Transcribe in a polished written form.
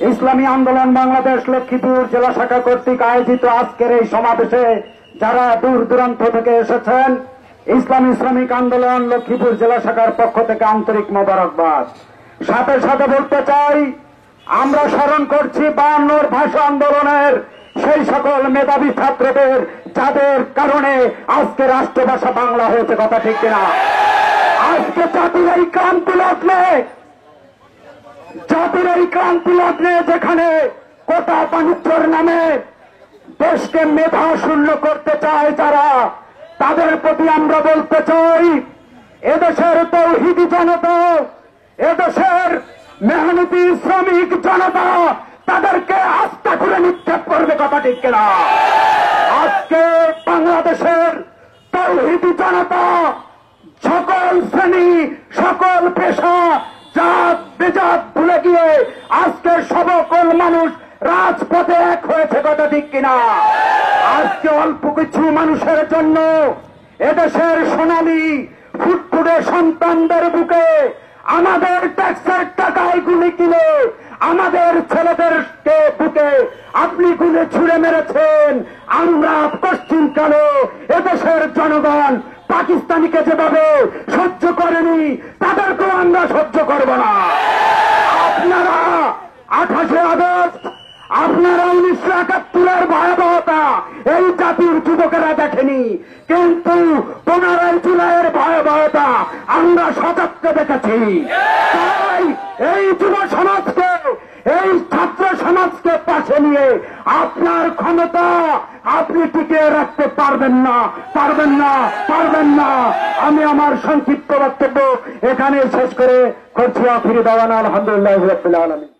ইসলামী আন্দোলন বাংলাদেশ লক্ষ্মীপুর জেলা শাখা কর্তৃক আয়োজিত আজকের এই সমাবেশে যারা দূর দূরান্ত থেকে এসেছেন, ইসলামী শ্রমিক আন্দোলন লক্ষ্মীপুর জেলা শাখার পক্ষ থেকে আন্তরিক মোবারকবাদ। সাথে সাথে বলতে চাই, আমরা স্মরণ করছি 52 ভাষা আন্দোলনের সেই সকল মেধাবী ছাত্রদের যাদের কারণে আজকে রাষ্ট্রভাষা বাংলা হয়েছে। কথা ঠিক কিনা? আজকে জাতির এই ক্রান্তি লগ্নে যেখানে কোটা বাণিজ্যের নামে দেশকে মেধা শূন্য করতে চায় যারা, তাদের প্রতি আমরা বলতে চাই, এদেশের তৌহিদি জনতা, এদেশের মেহনতি শ্রমিক জনতা তাদেরকে আস্থা করে নিক্ষেপ করবে। কথা ঠিক কিনা? আজকে বাংলাদেশের তৌহিদি জনতা সকল শ্রেণী, সকল পেশা, জাত বেজাত ভুলে গিয়ে আজকে সকল মানুষ রাজপথে এক হয়েছে। কথা ঠিক কিনা? আজকে অল্প কিছু মানুষের জন্য এদেশের সোনালী ফুটফুটে সন্তানদের বুকে আমাদের ট্যাক্সের টাকায় গুলি কিনে আমাদের ছেলেদেরকে বুকে আপনি গুলি ছুড়ে মেরেছেন। আমরা পশ্চিমকালে এদেশের জনগণ পাকিস্তানিকে যেভাবে সহ্য করেনি, তাদেরকেও আমরা সহ্য করব না। আপনারা 28 আগস্ট, আপনারা 1971-এর ভয়াবহতা এই জাতির যুবকেরা দেখেনি, কিন্তু 15 জুলাইয়ের ভয়াবহতা আমরা সচক্ষে দেখেছি। তাই এই যুব সমাজকে, এই ছাত্র সমাজকে পাশে নিয়ে আপনার ক্ষমতা আপনি টিকিয়ে রাখতে পারবেন না। আমি আমার সংক্ষিপ্ত বক্তব্য এখানে শেষ করে করছি। আখিরি দাওয়ানা আলহামদুলিল্লাহি রাব্বিল আলামিন।